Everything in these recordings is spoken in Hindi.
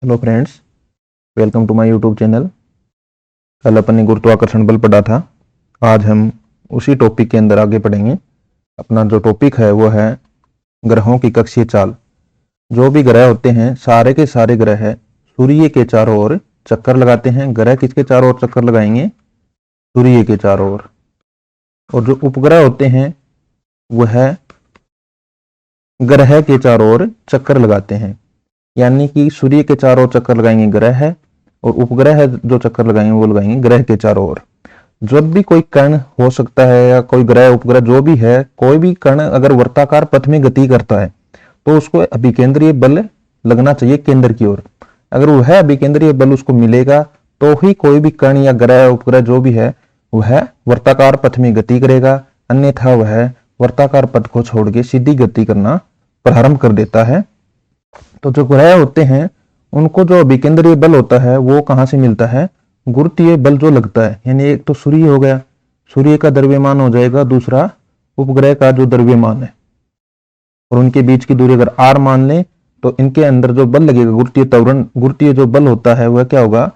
Hello friends, welcome to my YouTube channel. कल अपन ने गुरुत्वाकर्षण बल पढ़ा था। आज हम उसी टॉपिक के अंदर आगे पढ़ेंगे। अपना जो टॉपिक है वो है ग्रहों की कक्षीय चाल। जो भी ग्रह होते हैं, सारे के सारे ग्रह सूर्य के चारों ओर चक्कर लगाते हैं। ग्रह किसके चारों ओर चक्कर लगाएंगे? सूर्य के चारों ओर। और जो उपग्रह होते हैं वह ग्रह के चारों ओर चक्कर लगाते हैं। यानी कि सूर्य के चारों ओर चक्कर लगाएंगे ग्रह है, और उपग्रह जो चक्कर लगाएंगे वो लगाएंगे ग्रह के चारों ओर। जब भी कोई कण हो सकता है या कोई ग्रह उपग्रह जो भी है, कोई भी कण अगर वर्ताकार पथ में गति करता है तो उसको अभिकेंद्रीय बल लगना चाहिए केंद्र की ओर। अगर वह अभिकेंद्रीय बल उसको मिलेगा तो ही कोई भी कण या ग्रह उपग्रह जो भी है वह वर्ताकार पथ में गति करेगा, अन्यथा वह वर्ताकार पथ को छोड़ के सीधी गति करना प्रारंभ कर देता है। तो जो ग्रह होते हैं उनको जो अभिकेंद्रीय बल होता है वो कहां से मिलता है? गुरुत्वीय बल जो लगता है। यानी एक तो सूर्य हो गया, सूर्य का द्रव्यमान हो जाएगा, दूसरा उपग्रह का जो द्रव्यमान है, और उनके बीच की दूरी अगर r मान लें तो इनके अंदर जो बल लगेगा गुरुत्वीय त्वरण, गुरुत्वीय जो बल होता है वह क्या होगा?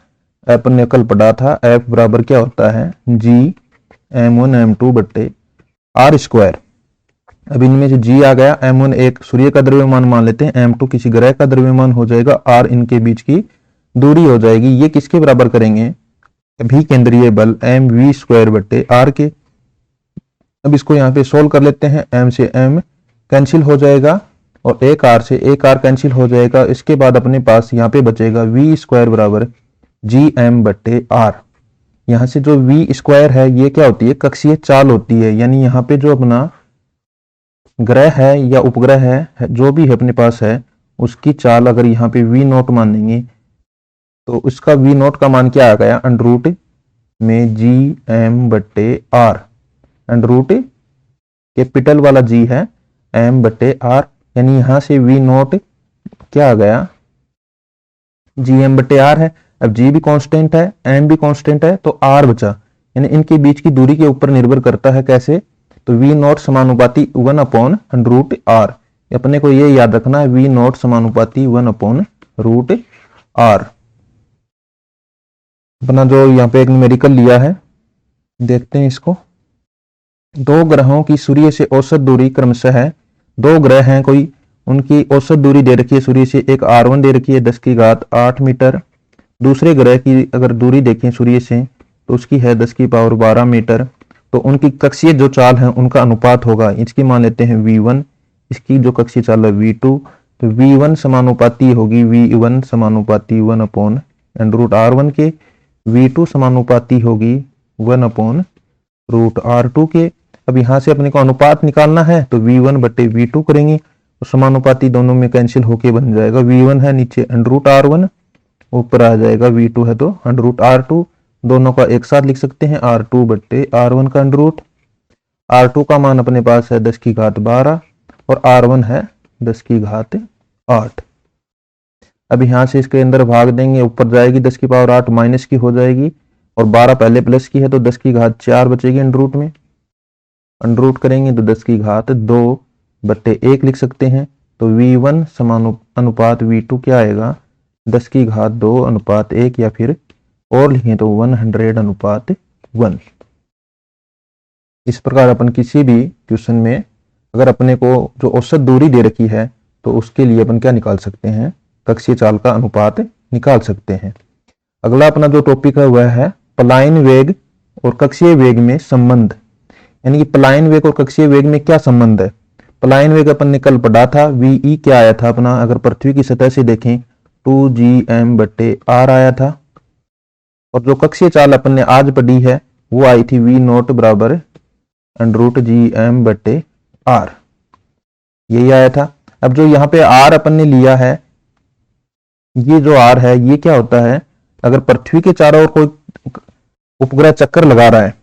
अपन ने कल पढ़ा था, F बराबर क्या होता है? G m1m2 बट्टे r स्क्वायर। अब इनमें से G आ गया, m1 एक सूर्य का द्रव्यमान मान लेते हैं, m2 किसी ग्रह का द्रव्यमान हो जाएगा, r इनके बीच की दूरी हो जाएगी। ये किसके बराबर करेंगे? अभिकेंद्रीय बल mv स्क्वायर बट्टे r के। अब इसको यहाँ पे सोल्व कर लेते हैं। m से m कैंसिल हो जाएगा और एक r से एक r कैंसिल हो जाएगा। इसके बाद अपने पास यहाँ पे बचेगा v स्क्वायर बराबर gm बट्टे r। यहाँ से जो v स्क्वायर है ये क्या होती है? कक्षीय चाल होती है। यानी यहाँ पे जो अपना ग्रह है या उपग्रह है जो भी है अपने पास है, उसकी चाल अगर यहाँ पे v नोट मानेंगे तो उसका v नोट का मान क्या आ गया? अंडर रूट में जी एम बट्टे आर। अंडर रूट कैपिटल वाला जी है, एम बट्टे आर। यानी यहां से v नोट क्या आ गया? जी एम बट्टे आर है। अब जी भी कांस्टेंट है, एम भी कांस्टेंट है, तो आर बचा। यानी इनके बीच की दूरी के ऊपर निर्भर करता है। कैसे? तो v नोट समानुपाती 1 अपॉन अंडर रूट आर। अपने को ये याद रखना है, v नोट समानुपाती 1 अपॉन रूट आर। अपना जो यहाँ पे एक न्यूमेरिकल लिया है, देखते हैं इसको। दो ग्रहों की सूर्य से औसत दूरी क्रमशः है। दो ग्रह हैं कोई, उनकी औसत दूरी दे रखी है सूर्य से, एक r1 दे रखी है 10 की घात 8 मीटर। दूसरे ग्रह की अगर दूरी देखें सूर्य से तो उसकी है 10 की पावर 12 मीटर। तो उनकी कक्षीय जो चाल है उनका अनुपात होगा, इसकी मान लेते हैं v1, इसकी जो कक्षीय चाल है v2। तो v1 समानुपाती होगी v1 समानुपाती 1 अपॉन अंडर रूट r1 के, v2 समानुपाती होगी 1 अपॉन रूट r2 के। अब यहां से अपने को अनुपात निकालना है तो v1 बट्टे v2 करेंगे, तो समानुपाती दोनों में कैंसिल होके बन जाएगा। v1 है नीचे अंडर रूट r1, ऊपर आ जाएगा v2 है तो अंडर रूट r2। दोनों का एक साथ लिख सकते हैं, r2 बट्टे r1 का अंडर रूट। r2 का मान अपने पास है 10 की घात 12 और r1 है 10 की घात 8। अब यहां से इसके अंदर भाग देंगे, ऊपर जाएगी 10 की पावर 8 माइनस की हो जाएगी, और 12 पहले प्लस की है तो 10 की घात 4 बचेगी अंडर रूट में। अंडर रूट करेंगे तो 10 की घात 2 बट्टे 1 लिख सकते हैं। तो v1 अनुपात v2 क्या आएगा? 10 की घात 2 अनुपात 1, या फिर और लिखें तो 100 अनुपात 1। इस प्रकार अपन किसी भी क्वेश्चन में अगर अपने को जो औसत दूरी दे रखी है तो उसके लिए अपन क्या निकाल सकते हैं? कक्षीय चाल का अनुपात निकाल सकते हैं। अगला अपना जो टॉपिक है वह है पलायन वेग और कक्षीय वेग में संबंध। यानी कि पलायन वेग और कक्षीय वेग में क्या संबंध है? पलायन वेग अपन ने कल पढ़ा था, वी क्या आया था अपना? अगर पृथ्वी की सतह से देखें 2gm बट्टे r आया था। और जो कक्षीय चाल अपन ने आज पढ़ी है वो आई थी v नोट बराबर अंडर रूट gm बट्टे r, यही आया था। अब जो यहाँ पे r अपन ने लिया है, ये जो r है ये क्या होता है? अगर पृथ्वी के चारों ओर कोई उपग्रह चक्कर लगा रहा है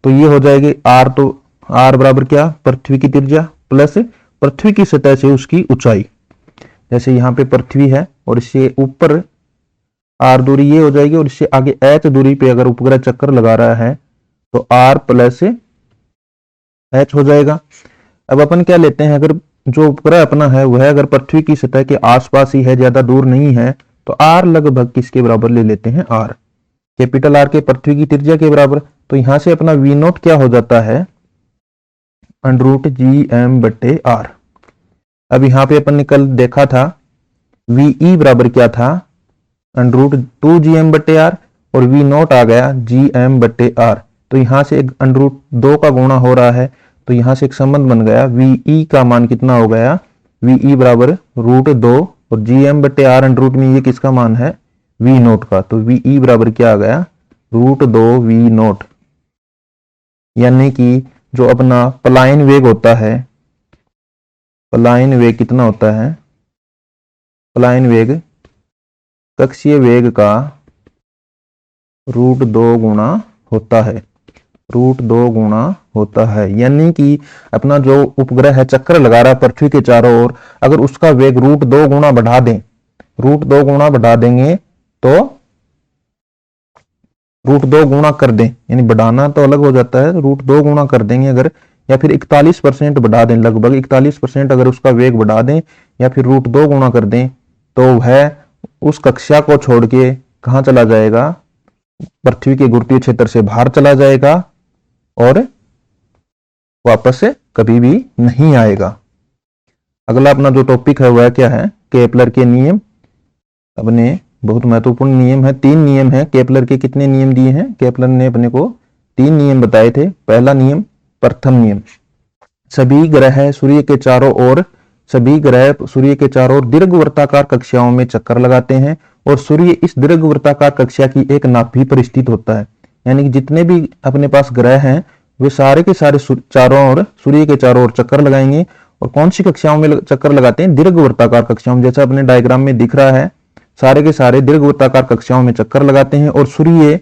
तो ये हो जाएगी r। तो r बराबर क्या? पृथ्वी की त्रिज्या प्लस पृथ्वी की सतह से उसकी ऊंचाई। जैसे यहाँ पे पृथ्वी है और इससे ऊपर r दूरी ये हो जाएगी, और इससे आगे h दूरी पे अगर उपग्रह चक्कर लगा रहा है तो r प्लस h हो जाएगा। अब अपन क्या लेते हैं, अगर जो उपग्रह अपना है वह अगर पृथ्वी की सतह के आसपास ही है, ज्यादा दूर नहीं है, तो आर लगभग किसके बराबर ले लेते हैं, आर, कैपिटल आर के पृथ्वी की त्रिज्या के बराबर। तो यहां से अपना वी नोट क्या हो जाता है, √GM/r। अब यहाँ पे अपन ने कल देखा था VE बराबर क्या था, √2GM/r, और वी नोट आ गया GM/r। तो यहां से √2 का गुणा हो रहा है, तो यहां से एक संबंध बन गया, VE का मान कितना हो गया, VE बराबर √2, और GM/r अंडर में ये किसका मान है, वी नोट का। तो VE बराबर क्या आ गया, √2 वी नोट। यानी कि जो अपना पलायन वेग होता है, पलायन वेग कितना होता है, पलायन वेग कक्षीय वेग का √2 गुणा होता है, √2 गुणा होता है। यानी कि अपना जो उपग्रह है चक्कर लगा रहा है पृथ्वी के चारों ओर, अगर उसका वेग √2 गुणा बढ़ा दें, √2 गुणा बढ़ा देंगे, तो √2 गुणा कर दें, यानी बढ़ाना तो अलग हो जाता है, √2 गुणा कर देंगे अगर, या फिर 41% बढ़ा दें, लगभग 41% अगर उसका वेग बढ़ा दें, या फिर √2 गुणा कर दें, तो वह उस कक्षा को छोड़ के कहां चला जाएगा, पृथ्वी के गुरुत्वीय क्षेत्र से बाहर चला जाएगा और वापस से कभी भी नहीं आएगा। अगला अपना जो टॉपिक है वह क्या है, केपलर के नियम। अपने बहुत महत्वपूर्ण नियम है, 3 नियम है। केपलर के कितने नियम दिए हैं, केपलर ने अपने को 3 नियम बताए थे। पहला नियम, प्रथम नियम, सभी ग्रह सूर्य के चारों ओर, सभी ग्रह सूर्य के चारों ओर दीर्घवृत्ताकार कक्षाओं में चक्कर लगाते हैं, और सूर्य इस दीर्घवृत्ताकार कक्षा की एक नाभि पर स्थित होता है। यानी कि जितने भी अपने पास ग्रह हैं वे सारे के सारे चारों ओर, सूर्य के चारों ओर चक्कर लगाएंगे। और कौन सी कक्षाओं में चक्कर लगाते हैं, दीर्घवृत्ताकार कक्षाओं में, जैसा अपने डायग्राम में दिख रहा है, सारे के सारे दीर्घवृत्ताकार कक्षाओं में चक्कर लगाते हैं, और सूर्य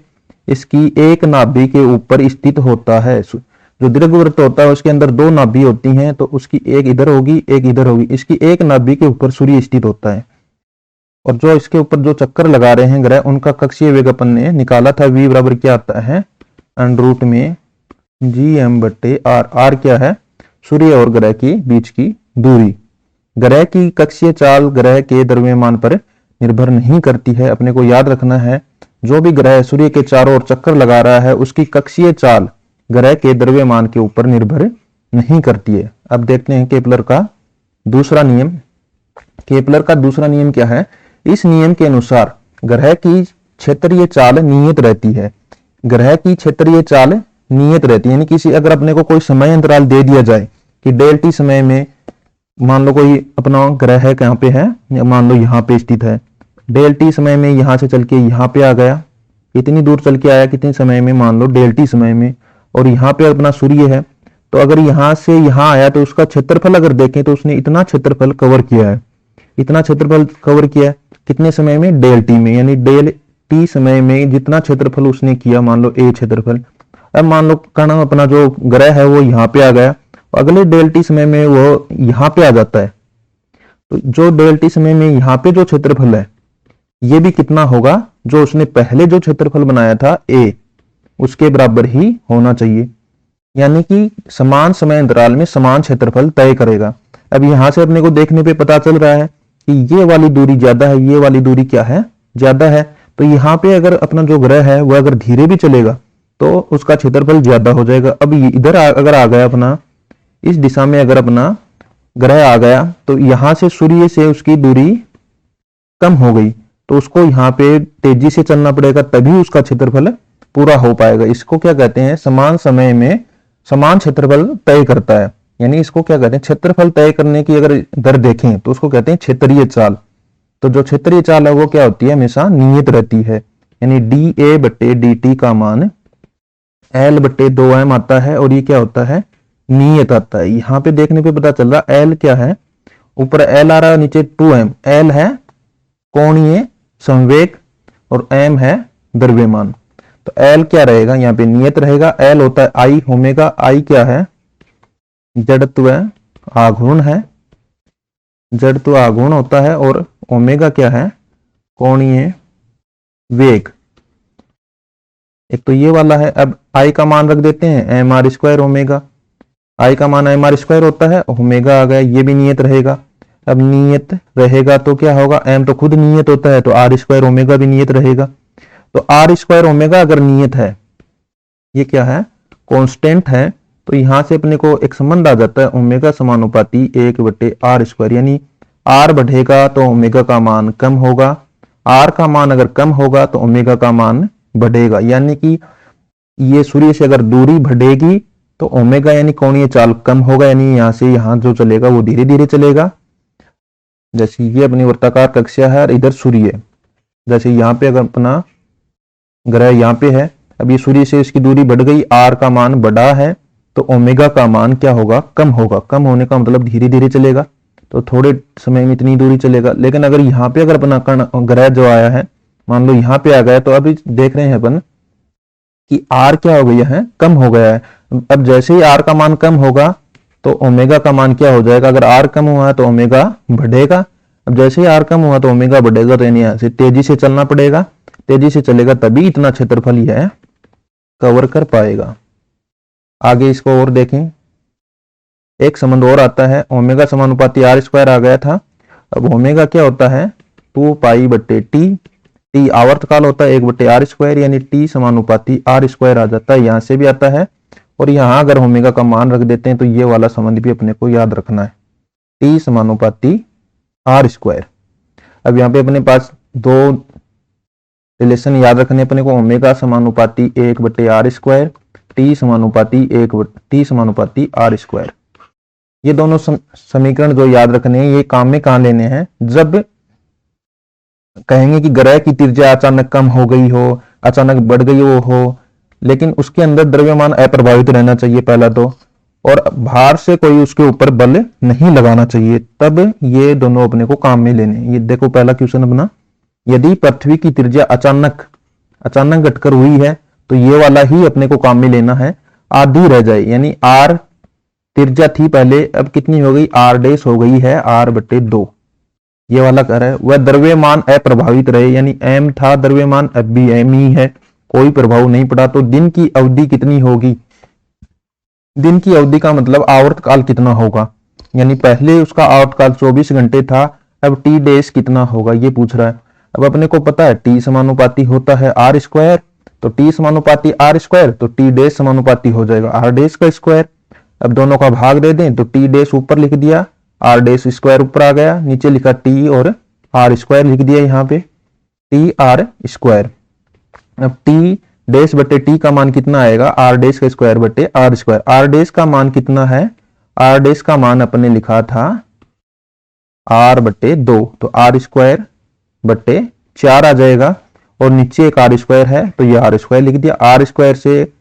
इसकी एक नाभि के ऊपर स्थित होता है। जो दीर्घवृत्त होता है उसके अंदर 2 नाभि होती हैं, तो उसकी एक इधर होगी, एक इधर होगी। इसकी एक नाभि के ऊपर सूर्य स्थित होता है, और जो इसके ऊपर जो चक्कर लगा रहे हैं ग्रह, उनका कक्षीय वेग अपन ने निकाला था, V बराबर क्या आता है, √ में GM/r। r क्या है, सूर्य और ग्रह के बीच की दूरी। ग्रह की कक्षीय चाल ग्रह के द्रव्यमान पर निर्भर नहीं करती है। अपने को याद रखना है, जो भी ग्रह सूर्य के चारों ओर चक्कर लगा रहा है उसकी कक्षीय चाल ग्रह के द्रव्यमान के ऊपर निर्भर नहीं करती है। अब देखते हैं केपलर का दूसरा नियम। केपलर का दूसरा नियम क्या है, इस नियम के अनुसार ग्रह की क्षेत्रीय चाल नियत रहती है। ग्रह की क्षेत्रीय चाल नियत रहती है, यानी किसी अगर अपने को कोई समय अंतराल दे दिया जाए कि ΔT समय में, मान लो कोई अपना ग्रह है कहाँ पे है, मान लो यहाँ पे स्थित है, ΔT समय में यहां से चल के यहाँ पे आ गया, इतनी दूर चल के आया कितने समय में, मान लो ΔT समय में, और यहाँ पे अपना सूर्य है, तो अगर यहां से यहाँ आया तो उसका क्षेत्रफल अगर देखें तो उसने इतना क्षेत्रफल कवर किया है, इतना क्षेत्रफल कवर किया है कितने समय में, ΔT में, यानी ΔT समय में जितना क्षेत्रफल उसने किया, मान लो A क्षेत्रफल। अब मान लो कहना अपना जो ग्रह है वो यहाँ पे आ गया, अगले ΔT समय में वो यहाँ पे आ जाता है, तो जो ΔT समय में यहाँ पे जो क्षेत्रफल है ये भी कितना होगा, जो उसने पहले जो क्षेत्रफल बनाया था A, उसके बराबर ही होना चाहिए। यानी कि समान समय अंतराल में समान क्षेत्रफल तय करेगा। अब यहां से अपने को देखने पे पता चल रहा है कि ये वाली दूरी ज्यादा है, ये वाली दूरी क्या है, ज्यादा है। तो यहाँ पे अगर अपना जो ग्रह है वह अगर धीरे भी चलेगा तो उसका क्षेत्रफल ज्यादा हो जाएगा। अब इधर अगर आ गया अपना, इस दिशा में अगर अपना ग्रह आ गया, तो यहां से सूर्य से उसकी दूरी कम हो गई, तो उसको यहाँ पे तेजी से चलना पड़ेगा, तभी उसका क्षेत्रफल पूरा हो पाएगा। इसको क्या कहते हैं, समान समय में समान क्षेत्रफल तय करता है। यानी इसको क्या कहते हैं, क्षेत्रफल तय करने की अगर दर देखें तो उसको कहते हैं क्षेत्रीय चाल। तो जो क्षेत्रीय चाल है वो क्या होती है, हमेशा नियत रहती है। यानी dA/dt का मान L/2m आता है, और ये क्या होता है, नियत आता है। यहाँ पे देखने पे पता चल रहा L क्या है, ऊपर L आ रहा है, नीचे 2m। L है कोणीय संवेग और m है द्रव्यमान। तो L क्या रहेगा, यहाँ पे नियत रहेगा। L होता है I ओमेगा, I क्या है, जड़त्व आघूर्ण है, जड़त्व आघूर्ण होता है, और ओमेगा क्या है, कोणीय वेग। एक तो ये वाला है। अब I का मान रख देते हैं mr² ओमेगा, I का मान mr² होता है, ओमेगा आ गया, ये भी नियत रहेगा। अब नियत रहेगा तो क्या होगा, m तो खुद नियत होता है तो r स्क्वायर ओमेगा भी नियत रहेगा। तो r स्क्वायर ओमेगा अगर नियत है, ये क्या है, कांस्टेंट है, तो यहां से अपने को एक संबंध आ जाता है ओमेगा समानुपाती 1/r स्क्वायर, यानी r बढ़ेगा तो ओमेगा का मान कम होगा, r का मान अगर कम होगा तो ओमेगा का मान बढ़ेगा। यानी कि ये सूर्य से अगर दूरी बढ़ेगी तो ओमेगा यानी कोणीय चाल कम होगा, यानी यहां से यहां जो चलेगा वो धीरे धीरे चलेगा। जैसे ये अपनी वृत्ताकार कक्षा है और इधर सूर्य, जैसे यहाँ पे अगर अपना ग्रह यहाँ पे है, अब ये सूर्य से इसकी दूरी बढ़ गई, r का मान बढ़ा है तो ओमेगा का मान क्या होगा, कम होगा। कम होने का मतलब धीरे धीरे चलेगा, तो थोड़े समय में इतनी दूरी चलेगा। लेकिन अगर यहाँ पे अगर अपना कण ग्रह जो आया है, मान लो यहाँ पे आ गया, तो अभी देख रहे हैं अपन कि r क्या हो गया है, कम हो गया है। अब जैसे ही r का मान कम होगा तो ओमेगा का मान क्या हो जाएगा, अगर r कम हुआ तो ओमेगा बढ़ेगा। अब जैसे ही r कम हुआ तो ओमेगा बढ़ेगा, तो यानी यहाँ से तेजी से चलना पड़ेगा, तेजी से चलेगा तभी इतना क्षेत्रफल ही है कवर कर पाएगा। आगे इसको और देखें, एक संबंध और आता है, ओमेगा समानुपाती r स्क्वायर आ गया था। अब ओमेगा क्या होता है, 2π/t, टी आवर्त काल होता है 1/r स्क्वायर, यानी टी समानुपाती r स्क्वायर आ जाता है, यहां से भी आता है। और यहां अगर ओमेगा का मान रख देते हैं तो ये वाला संबंध भी अपने को याद रखना है, टी समानुपाती r स्क्वायर। अब यहाँ पे अपने पास दो रिलेशन याद रखने अपने को, ओमेगा समानुपाती 1/r स्क्वायर, टी समानुपाती r स्क्वायर। ये दोनों समीकरण जो याद रखने हैं, ये काम में कहां लेने हैं, जब कहेंगे कि ग्रह की त्रिज्या अचानक कम हो गई हो, अचानक बढ़ गई हो, लेकिन उसके अंदर द्रव्यमान अप्रभावित रहना चाहिए पहला तो, और भार से कोई उसके ऊपर बल नहीं लगाना चाहिए, तब ये दोनों अपने को काम में लेने। ये देखो पहला क्वेश्चन अपना, यदि पृथ्वी की त्रिज्या अचानक घटकर हुई है तो ये वाला ही अपने को काम में लेना है, आधी रह जाए, यानी r त्रिज्या थी पहले, अब कितनी हो गई, r' हो गई है r/2, ये वाला कर है। वह द्रव्यमान अप्रभावित रहे, यानी m था द्रव्यमान, अब भी m ही है, कोई प्रभाव नहीं पड़ा। तो दिन की अवधि कितनी होगी, दिन की अवधि का मतलब आवर्त काल कितना होगा, यानी पहले उसका आवर्त काल 24 घंटे था, अब t' कितना होगा ये पूछ रहा है। अब अपने को पता है t समानुपाती होता है r स्क्वायर, तो t समानुपाती r स्क्वायर, तो t' समानुपाती हो जाएगा r' का स्क्वायर। अब दोनों का भाग दे दें तो t' ऊपर लिख दिया, r' स्क्वायर ऊपर आ गया, नीचे लिखा t और r स्क्वायर लिख दिया यहाँ पे, t r स्क्वायर। अब t' का मान कितना आएगा, r' का स्क्वायर बटे r स्क्वायर। r' का मान कितना है, r' का मान अपने लिखा था r/2, तो r स्क्वायर बटे 4 आ जाएगा, और नीचे एक r स्क्वायर है तो ये r स्क्वायर लिख दिया। r स्क्वायर से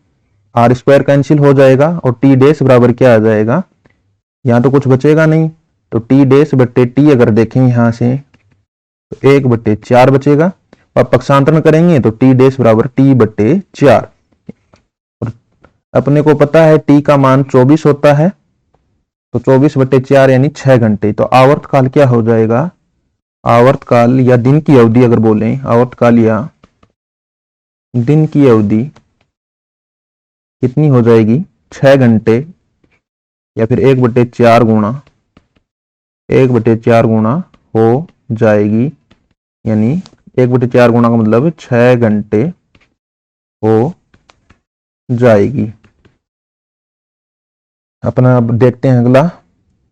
r स्क्वायर कैंसिल हो जाएगा, और t' बराबर क्या आ जाएगा, यहाँ तो कुछ बचेगा नहीं, तो t' अगर देखें यहाँ से तो 1/4 बचेगा, और पक्षांतरण करेंगे तो t' बराबर t/4। और अपने को पता है t का मान 24 होता है, तो 24/4 यानी 6 घंटे। तो आवर्त काल क्या हो जाएगा, आवर्त काल या दिन की अवधि अगर बोलें, आवर्त काल या दिन की अवधि कितनी हो जाएगी, 6 घंटे, या फिर 1/4 गुणा हो जाएगी, यानी 1/4 गुणा का मतलब 6 घंटे हो जाएगी। अपना अब देखते हैं अगला,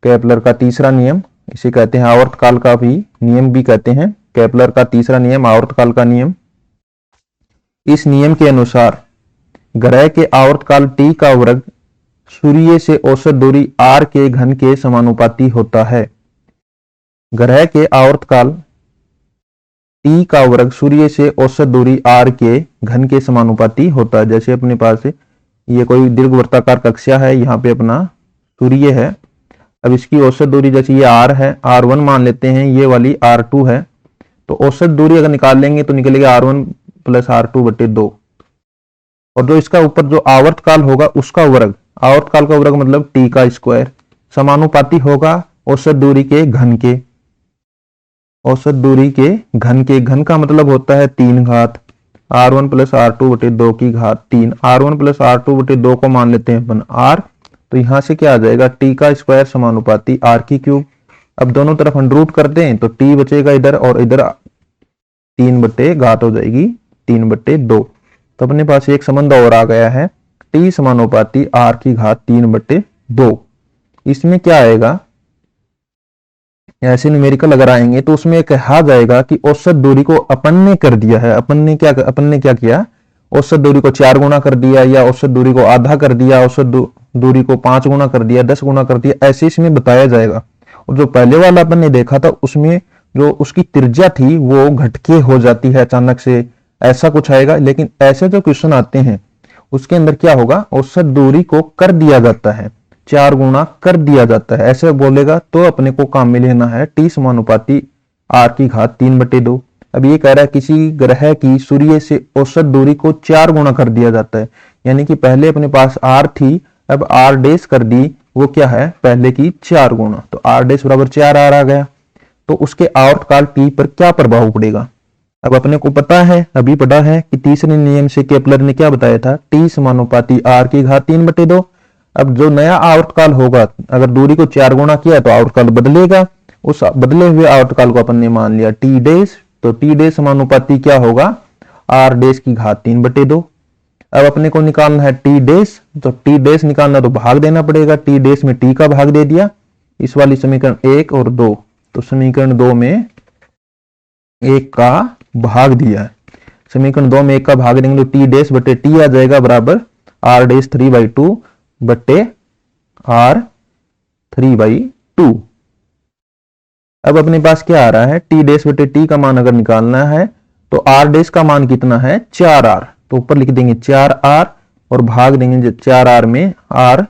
केपलर का तीसरा नियम, इसे कहते हैं आवर्त काल का भी नियम भी कहते हैं। केपलर का तीसरा नियम, आवर्त काल का नियम। इस नियम के अनुसार ग्रह के आवर्त काल t का वर्ग सूर्य से औसत दूरी r के घन के समानुपाती होता है। ग्रह के आवर्त काल t का वर्ग सूर्य से औसत दूरी r के घन के समानुपाती होता है। जैसे अपने पास ये कोई दीर्घवृत्ताकार कक्षा है, यहाँ पे अपना सूर्य है, अब इसकी औसत दूरी जैसे ये r है, r1 मान लेते हैं, ये वाली r2 है, तो औसत दूरी अगर निकाल लेंगे तो निकलेगा r1 + r2/2, और जो इसका ऊपर जो आवर्त काल होगा उसका वर्ग, आवर्त काल का वर्ग मतलब t का स्क्वायर, समानुपाती होगा औसत दूरी के घन के। औसत दूरी के घन के, घन का मतलब होता है 3 घात, r1 + r2/2 की घात 3, r1 + r2/2 को मान लेते हैं अपन r, तो यहां से क्या आ जाएगा, t का स्क्वायर समानुपाती r की क्यूब। अब दोनों तरफ अंडर रूट कर दें तो टी बचेगा इधर, और इधर 3/घात हो जाएगी 3/2। तो अपने पास एक संबंध और आ गया है, टी समानुपाती r की घात 3/2। इसमें क्या आएगा, ऐसे न्यूमेरिकल अगर आएंगे तो उसमें कहा जाएगा कि औसत दूरी को अपन ने कर दिया है। अपन ने क्या किया, औसत दूरी को 4 गुना कर दिया, या औसत दूरी को आधा कर दिया, औसत दूरी को 5 गुना कर दिया, 10 गुना कर दिया, ऐसे इसमें बताया जाएगा। और जो पहले वाला अपन ने देखा था उसमें जो उसकी त्रिज्या थी वो घटके हो जाती है अचानक से, ऐसा कुछ आएगा। लेकिन ऐसे जो क्वेश्चन आते हैं उसके अंदर क्या होगा, औसत दूरी को कर दिया जाता है, 4 गुना कर दिया जाता है, ऐसे बोलेगा तो अपने को काम में लेना है टी समानुपाती r की घात 3/2। अब ये कह रहा है किसी ग्रह की सूर्य से औसत दूरी को 4 गुना कर दिया जाता है, यानी कि पहले अपने पास r थी, अब r डैश कर दी, वो क्या है पहले की 4 गुना, तो r डैश बराबर 4r आ गया। तो उसके आवर्तकाल t पर क्या प्रभाव पड़ेगा, अब अपने को पता है, अभी पढ़ा है कि तीसरे नियम से केपलर ने क्या बताया था, टी समानुपाती r की घात 3/2। अब जो नया आवर्तकाल होगा, अगर दूरी को 4 गुना किया तो आवर्तकाल बदलेगा, उस बदले हुए आवर्तकाल को अपन ने मान लिया टी डैश, तो टी डैश समानुपाती क्या होगा, r डैश की घात 3/2। अब अपने को निकालना है टी डैश, तो टी डैश निकालना तो भाग देना पड़ेगा, टी डैश में टी का भाग दे दिया, इस वाली समीकरण 1 और 2, तो समीकरण 2 में 1 का भाग दिया है, समीकरण 2 में 1 का भाग देंगे तो टी डैश बटे टी आ जाएगा बराबर r डैश 3/2 बटे r 3/2। अब अपने पास क्या आ रहा है, टी डैश बटे टी का मान अगर निकालना है तो r डैश का मान कितना है 4r, तो ऊपर लिख देंगे 4r और भाग देंगे 4r में r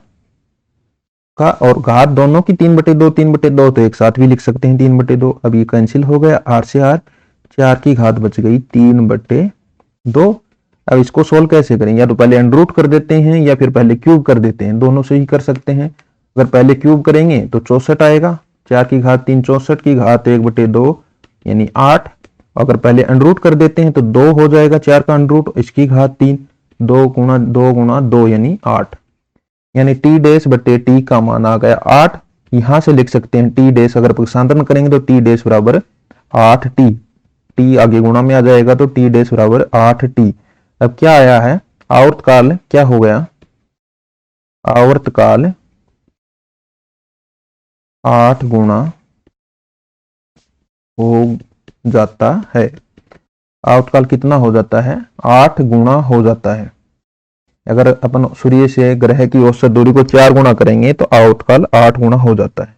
का और घात दोनों की 3/2, 3/2 तो एक साथ भी लिख सकते हैं 3/2। अब ये कैंसिल हो गया, r से r, 4 की घात बच गई 3/2। अब इसको सोल्व कैसे करें, या तो पहले अंडर रूट कर देते हैं या फिर पहले क्यूब कर देते हैं, दोनों से ही कर सकते हैं। अगर पहले क्यूब करेंगे तो 64 आएगा, 4 की घात 3, 64 की घात 1/2 यानी 8। अगर पहले अंडर रूट कर देते हैं तो 2 हो जाएगा, 4 का अंडर रूट, इसकी घात 3, 2 गुणा 2 गुणा 2 यानी 8, यानी टी डैश बटे टी का मान आ गया 8। यहां से लिख सकते हैं टी डैश, अगर प्रतिस्थापन करेंगे तो टी डैश बराबर 8t, टी आगे गुणा में आ जाएगा तो टी डैश बराबर 8t। अब क्या आया है, आवर्तकाल क्या हो गया, आवर्तकाल 8 गुना हो जाता है, आवर्तकाल कितना हो जाता है 8 गुना हो जाता है। अगर अपन सूर्य से ग्रह की औसत दूरी को 4 गुना करेंगे तो आवर्तकाल 8 गुना हो जाता है।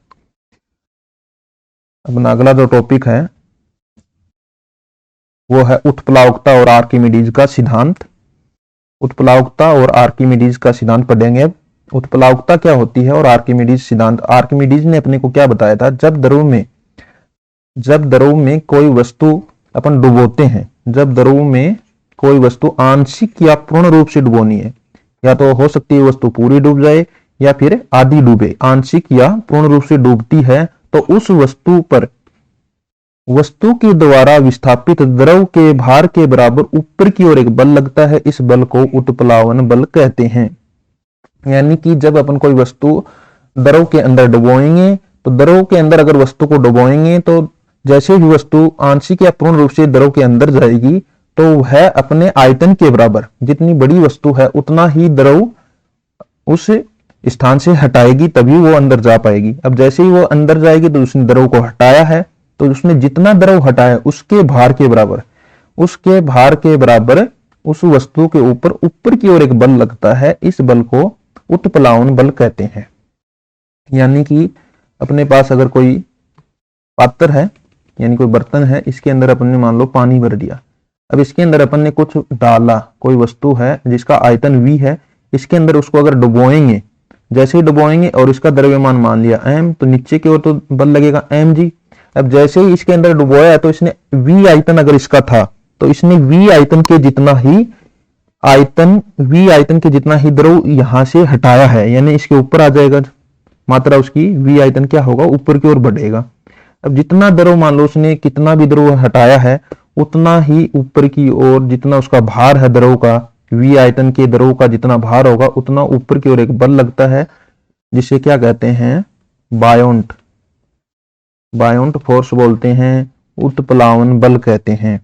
अब अगला जो टॉपिक है वो है उत्प्लावकता और आर्किमिडीज का सिद्धांत। उत्प्लावकता और आर्किमिडीज का सिद्धांत पढ़ेंगे। अब उत्प्लावकता क्या होती है और आर्किमिडीज सिद्धांत। आर्किमिडीज ने अपने को क्या बताया था, जब द्रव में कोई वस्तु अपन डुबोते हैं, जब द्रव में कोई वस्तु आंशिक या पूर्ण रूप से डुबोनी है, या तो हो सकती है वस्तु पूरी डूब जाए या फिर आधी डूबे, आंशिक या पूर्ण रूप से डूबती है तो उस वस्तु पर वस्तु के द्वारा विस्थापित द्रव के भार के बराबर ऊपर की ओर एक बल लगता है, इस बल को उत्प्लावन बल कहते हैं। यानी कि जब अपन कोई वस्तु द्रव के अंदर डुबोएंगे तो द्रव के अंदर अगर वस्तु को डुबोएंगे तो जैसे ही वस्तु आंशिक या पूर्ण रूप से द्रव के अंदर जाएगी तो वह अपने आयतन के बराबर, जितनी बड़ी वस्तु है उतना ही द्रव उस स्थान से हटाएगी, तभी वो अंदर जा पाएगी। अब जैसे ही वो अंदर जाएगी तो उसने द्रव को हटाया है, तो उसने जितना द्रव हटाया उसके भार के बराबर उस वस्तु के ऊपर की ओर एक बल लगता है, इस बल को उत्प्लावन बल कहते हैं। यानी कि अपने पास अगर कोई पात्र है यानी कोई बर्तन है, इसके अंदर अपन ने मान लो पानी भर दिया, अब इसके अंदर अपन ने कुछ डाला, कोई वस्तु है जिसका आयतन v है, इसके अंदर उसको अगर डुबोएंगे, जैसे ही डुबोएंगे और इसका द्रव्यमान मान लिया m, तो नीचे की ओर तो बल लगेगा mg। अब जैसे ही इसके अंदर डुबोया तो इसने v आयतन अगर इसका था तो इसने v आयतन के जितना ही द्रव यहां से हटाया है, यानी इसके ऊपर आ जाएगा मात्रा उसकी, v आयतन क्या होगा ऊपर की ओर बढ़ेगा। अब जितना द्रव मान लो उसने कितना भी द्रव हटाया है उतना ही ऊपर की ओर, जितना उसका भार है द्रव का, v आयतन के द्रव का जितना भार होगा उतना ऊपर की ओर एक बल लगता है, जिसे क्या कहते हैं बायोंट, बायोंट फोर्स बोलते हैं, उत्प्लावन बल कहते हैं।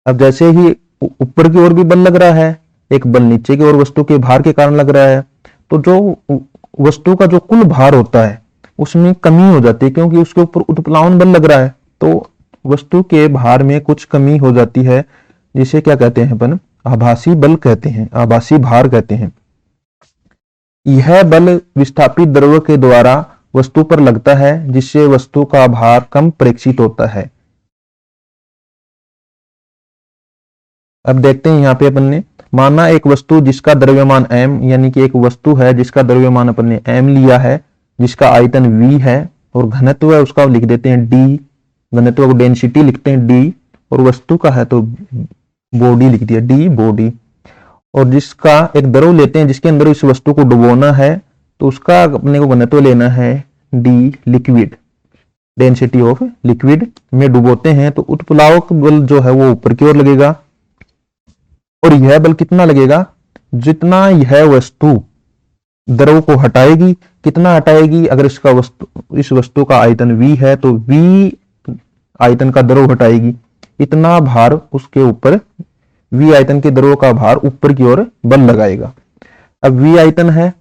अब जैसे ही ऊपर की ओर भी बल लग रहा है, एक बल नीचे की ओर वस्तु के भार के कारण लग रहा है, तो जो वस्तु का जो कुल भार होता है उसमें कमी हो जाती है, क्योंकि उसके ऊपर उत्प्लावन बल लग रहा है, तो वस्तु के भार में कुछ कमी हो जाती है, जिसे क्या कहते हैं अपन, आभासी बल कहते हैं, आभासी भार कहते हैं। यह बल विस्थापित द्रव के द्वारा वस्तु पर लगता है, जिससे वस्तु का भार कम प्रेक्षित होता है। अब देखते हैं यहाँ पे अपन ने माना एक वस्तु जिसका द्रव्यमान m, यानी कि एक वस्तु है जिसका द्रव्यमान अपन ने m लिया है, जिसका आयतन v है और घनत्व है उसका लिख देते हैं d, घनत्व को डेंसिटी लिखते हैं d, और वस्तु का है तो बॉडी लिख दिया d बॉडी, और जिसका एक द्रव लेते हैं जिसके अंदर इस वस्तु को डुबोना है, तो उसका अपने को घनत्व लेना है d liquid, density of liquid में डुबोते हैं, तो उत्प्लावक बल जो है वो ऊपर की ओर लगेगा, और यह बल कितना लगेगा, जितना यह वस्तु द्रव को हटाएगी, कितना हटाएगी, अगर इसका इस वस्तु का आयतन v है तो v आयतन का द्रव हटाएगी, इतना भार उसके ऊपर, v आयतन के द्रव का भार ऊपर की ओर बल लगाएगा। अब v आयतन है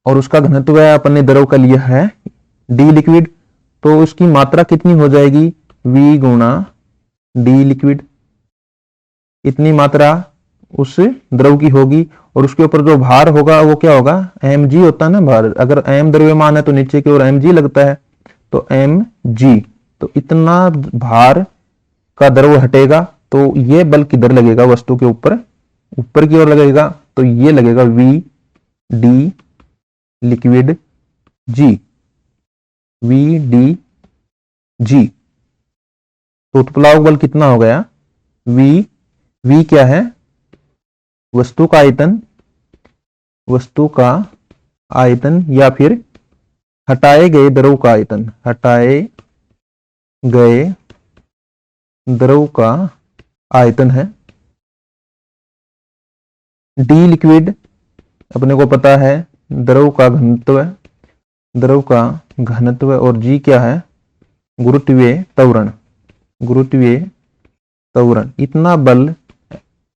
और उसका घनत्व है अपन ने द्रव का लिया है d लिक्विड, तो उसकी मात्रा कितनी हो जाएगी, v गुणा d लिक्विड, इतनी मात्रा उस द्रव की होगी, और उसके ऊपर जो भार होगा वो क्या होगा, mg होता है ना भार, अगर m द्रव्यमान है तो नीचे की ओर mg लगता है, तो mg, तो इतना भार का द्रव हटेगा, तो ये बल किधर लगेगा, वस्तु के ऊपर की ओर लगेगा, तो ये लगेगा v d liquid g, v d g, तो उत्प्लावक बल कितना हो गया, v क्या है, वस्तु का आयतन या फिर हटाए गए द्रव का आयतन, हटाए गए द्रव का आयतन है, d लिक्विड अपने को पता है द्रव का घनत्व, और g क्या है, गुरुत्वीय त्वरण, इतना बल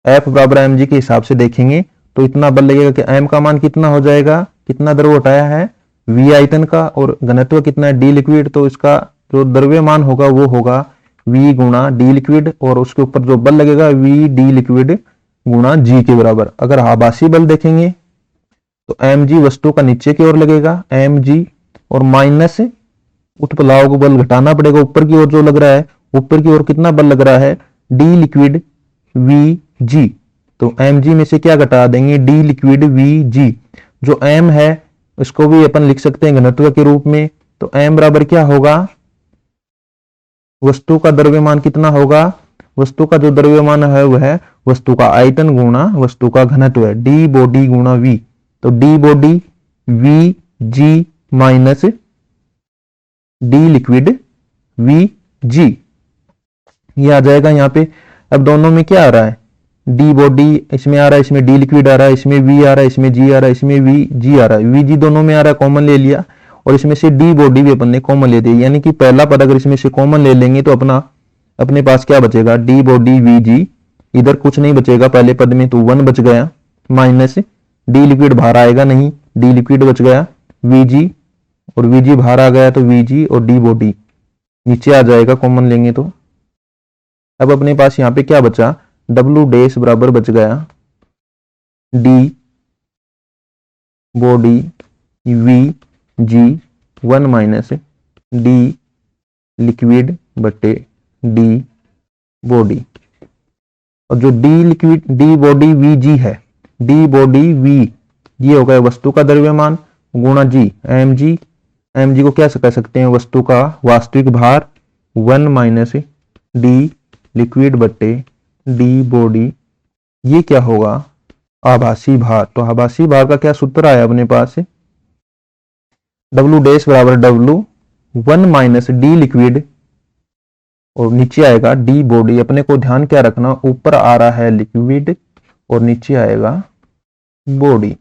F बराबर mg के हिसाब से देखेंगे तो इतना बल लगेगा कि m का मान कितना हो जाएगा, कितना द्रव उठाया है, v आयतन का, और घनत्व कितना है d लिक्विड, तो इसका जो द्रव्यमान होगा वो होगा v गुणा d लिक्विड, और उसके ऊपर जो बल लगेगा v d लिक्विड गुणा g के बराबर। अगर आभासी बल देखेंगे तो mg वस्तु का नीचे की ओर लगेगा mg, और माइनस उत्प्लावक बल घटाना पड़ेगा ऊपर की ओर जो लग रहा है, ऊपर की ओर कितना बल लग रहा है, d लिक्विड Vg, तो mg में से क्या घटा देंगे, d लिक्विड Vg, जो m है इसको भी अपन लिख सकते हैं घनत्व के रूप में, तो m बराबर क्या होगा, वस्तु का द्रव्यमान कितना होगा, वस्तु का जो द्रव्यमान है वह है वस्तु का आयतन गुणा वस्तु का घनत्व है, d बॉडी गुणा v, तो d body Vg minus d liquid Vg, ये आ जाएगा यहाँ पे। अब दोनों में क्या आ रहा है, d बॉडी इसमें आ रहा है, इसमें d लिक्विड आ रहा है, इसमें v आ रहा है, इसमें g आ रहा है, इसमें vg आ रहा है, vg दोनों में आ रहा है, कॉमन ले लिया, और इसमें से d बॉडी भी अपन ने कॉमन ले दी, यानी कि पहला पद अगर इसमें से कॉमन ले लेंगे तो अपने पास क्या बचेगा, d बॉडी vg, इधर कुछ नहीं बचेगा पहले पद में, तो 1 बच गया, माइनस d लिक्विड बाहर आएगा नहीं, d लिक्विड बच गया, vg और vg बाहर आ गया, तो vg और d बॉडी नीचे आ जाएगा कॉमन लेंगे तो। अब अपने पास यहाँ पे क्या बचा, W डैश बराबर बच गया d body Vg 1 minus d liquid बटे d बॉडी, और जो d liquid d body Vg है, d बॉडी V ये हो गया वस्तु का द्रव्यमान गुणा g mg को क्या कह सकते हैं, वस्तु का वास्तविक भार 1 माइनस d लिक्विड बटे d बॉडी, ये क्या होगा, आभासी भार। तो आभासी भार का क्या सूत्र आया अपने पास, W डैश बराबर W 1 माइनस d लिक्विड, और नीचे आएगा d बॉडी, अपने को ध्यान क्या रखना, ऊपर आ रहा है लिक्विड और नीचे आएगा बॉडी।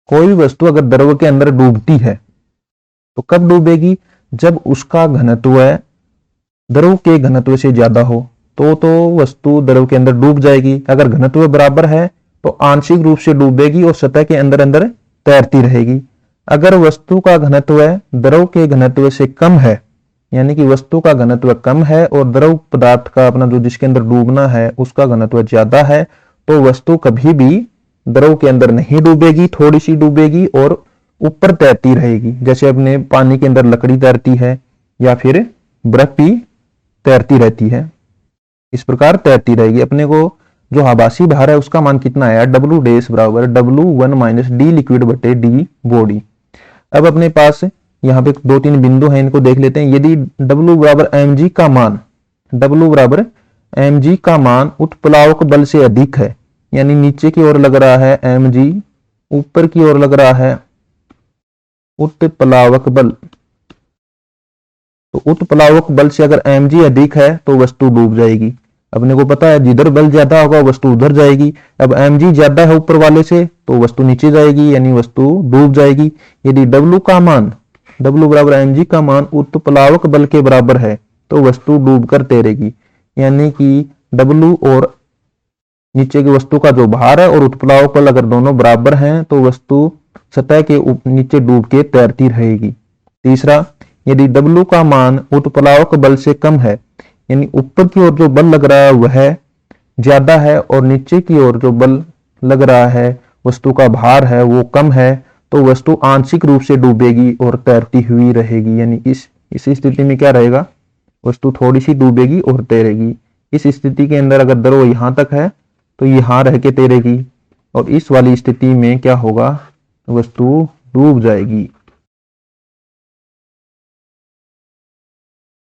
कोई भी वस्तु अगर द्रव के अंदर डूबती है तो कब डूबेगी, जब उसका घनत्व द्रव के घनत्व से ज्यादा हो तो वस्तु द्रव के अंदर डूब जाएगी। अगर घनत्व बराबर है तो आंशिक रूप से डूबेगी और सतह के अंदर अंदर तैरती रहेगी। अगर वस्तु का घनत्व द्रव के घनत्व से कम है, यानी कि वस्तु का घनत्व कम है और द्रव पदार्थ का अपना जो जिसके अंदर डूबना है उसका घनत्व ज्यादा है, तो वस्तु कभी भी द्रव के अंदर नहीं डूबेगी, थोड़ी सी डूबेगी और ऊपर तैरती रहेगी। जैसे अपने पानी के अंदर लकड़ी तैरती है या फिर बर्फ भी तैरती रहती है, इस प्रकार तैरती रहेगी। अपने को जो आभासी भार है उसका मान कितना है, डब्ल्यू डैश बराबर W1 माइनस डी लिक्विड बटे डी बॉडी। अब अपने पास यहाँ पे 2-3 बिंदु हैं, इनको देख लेते हैं। यदि W बराबर mg का मान, W बराबर mg का मान उत्प्लावक बल से अधिक है, यानी नीचे की ओर लग रहा है mg, ऊपर की ओर लग रहा है उत्प्लावक बल, तो उत्प्लावक बल से अगर mg अधिक है तो वस्तु डूब जाएगी। अपने को पता है जिधर बल ज्यादा होगा वस्तु उधर जाएगी। अब mg ज्यादा है ऊपर वाले से तो वस्तु नीचे जाएगी, यानी वस्तु डूब जाएगी। यदि W का मान, W बराबर mg का मान उत्प्लावक बल के बराबर है तो वस्तु डूबकर तैरेगी, यानी कि W और नीचे की वस्तु का जो भार है और उत्प्लावक बल अगर दोनों बराबर हैं तो वस्तु सतह के नीचे डूब के तैरती रहेगी। तीसरा, यदि W का मान उत्प्लावक बल से कम है, यानी ऊपर की ओर जो बल लग रहा है वह ज्यादा है और नीचे की ओर जो बल लग रहा है वस्तु का भार है वो कम है, तो वस्तु आंशिक रूप से डूबेगी और तैरती हुई रहेगी। यानी इस स्थिति में क्या रहेगा, वस्तु थोड़ी सी डूबेगी और तैरेगी। इस स्थिति के अंदर अगर द्रव यहां तक है तो यहां रह के तैरेगी, और इस वाली स्थिति में क्या होगा, वस्तु डूब जाएगी।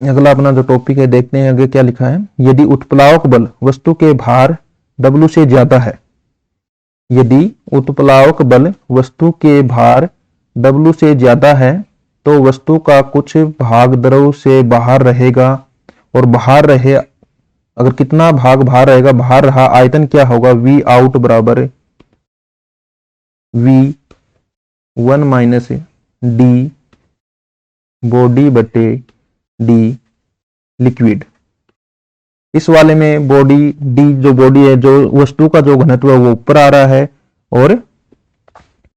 अगला अपना जो टॉपिक है देखते हैं आगे क्या लिखा है। यदि उत्प्लावक बल वस्तु के भार W से ज्यादा है, यदि उत्प्लावक बल वस्तु के भार W से ज्यादा है तो वस्तु का कुछ भाग द्रव से बाहर रहेगा, और बाहर रहे, अगर कितना भाग बाहर रहेगा, बाहर रहा आयतन क्या होगा, V आउट बराबर V1 माइनस डी बॉडी बटे डी लिक्विड। इस वाले में बॉडी डी जो बॉडी है, जो वस्तु का जो घनत्व है वो ऊपर आ रहा है और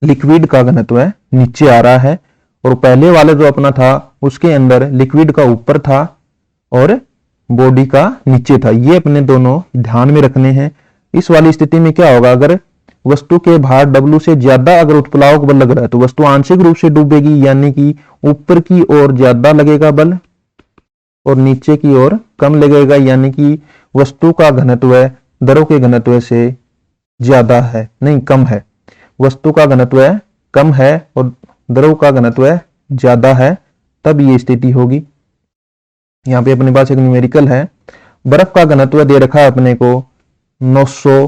लिक्विड का घनत्व है नीचे आ रहा है, और पहले वाले जो अपना था उसके अंदर लिक्विड का ऊपर था और बॉडी का नीचे था। ये अपने दोनों ध्यान में रखने हैं। इस वाली स्थिति में क्या होगा, अगर वस्तु के भार W से ज्यादा अगर उत्प्लावक बल लग रहा है तो वस्तु आंशिक रूप से डूबेगी, यानी कि ऊपर की ओर ज्यादा लगेगा बल और नीचे की ओर कम लगेगा, यानी कि वस्तु का घनत्व द्रव के घनत्व से ज्यादा है, नहीं कम है। वस्तु का घनत्व कम है और द्रव का घनत्व ज्यादा है, तब ये स्थिति होगी। यहाँ पे अपने पास एक न्यूमेरिकल है। बर्फ का घनत्व दे रखा है अपने को 900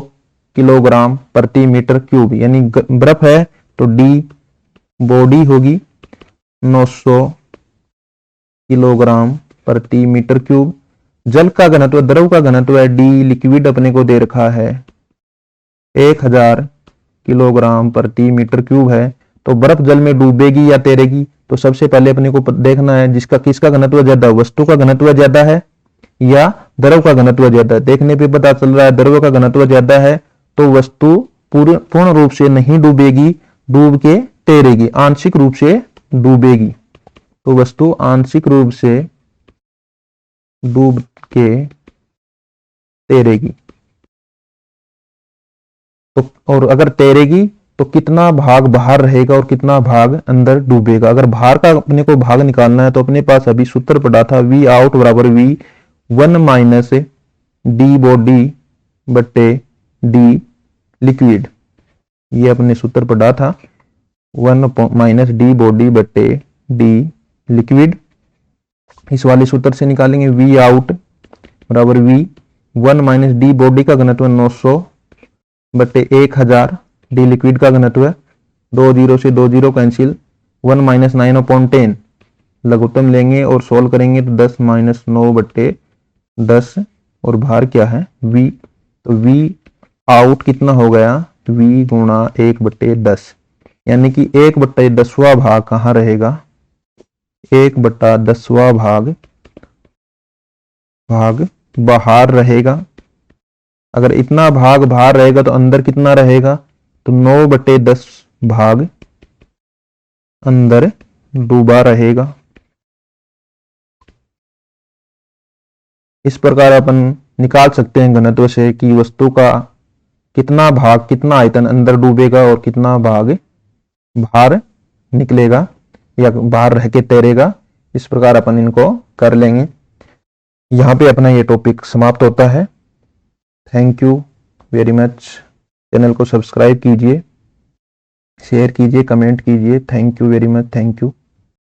किलोग्राम प्रति मीटर क्यूब, यानी बर्फ है तो डी बॉडी होगी 900 किलोग्राम प्रति मीटर क्यूब। जल का घनत्व, द्रव का घनत्व है डी लिक्विड अपने को दे रखा है 1000 किलोग्राम प्रति मीटर क्यूब है। तो बर्फ जल में डूबेगी या तैरेगी, तो सबसे पहले अपने को देखना है जिसका किसका घनत्व ज्यादा, वस्तु का घनत्व ज्यादा है या द्रव का घनत्व ज्यादा है। देखने पे पता चल रहा है द्रव का घनत्व ज्यादा है तो वस्तु पूर्ण रूप से नहीं डूबेगी, डूब के तैरेगी, आंशिक रूप से डूबेगी। तो वस्तु आंशिक रूप से डूब के तैरेगी। तो और अगर तैरेगी तो कितना भाग बाहर रहेगा और कितना भाग अंदर डूबेगा। अगर बाहर का अपने को भाग निकालना है तो अपने पास अभी सूत्र पड़ा था V आउट बराबर V1 माइनस डी बॉडी बटे डी लिक्विड। ये अपने सूत्र पड़ा था 1 माइनस डी बॉडी बटे डी लिक्विड। इस वाले सूत्र से निकालेंगे V आउट बराबर V1 माइनस डी बॉडी का घनत्व 900 बटे 1000, डी लिक्विड का घनत्व 2 0 से 2 0 कैंसिल, 1 माइनस 9/10 लघुत्तम लेंगे और सोल्व करेंगे तो 10 माइनस 9 बटे 10, और भार क्या है V। तो V आउट कितना हो गया, V गुणा 1/10, यानी कि 1/10वां भाग कहाँ रहेगा, 1/10वां भाग बाहर रहेगा। अगर इतना भाग बाहर रहेगा तो अंदर कितना रहेगा, तो 9/10 भाग अंदर डूबा रहेगा। इस प्रकार अपन निकाल सकते हैं घनत्व से कि वस्तु का कितना भाग, कितना आयतन अंदर डूबेगा और कितना भाग बाहर निकलेगा या बाहर रह के तैरेगा। इस प्रकार अपन इनको कर लेंगे। यहाँ पे अपना ये टॉपिक समाप्त होता है। Thank you very much. Channel को सब्सक्राइब कीजिए, शेयर कीजिए, कमेंट कीजिए। Thank you very much. Thank you.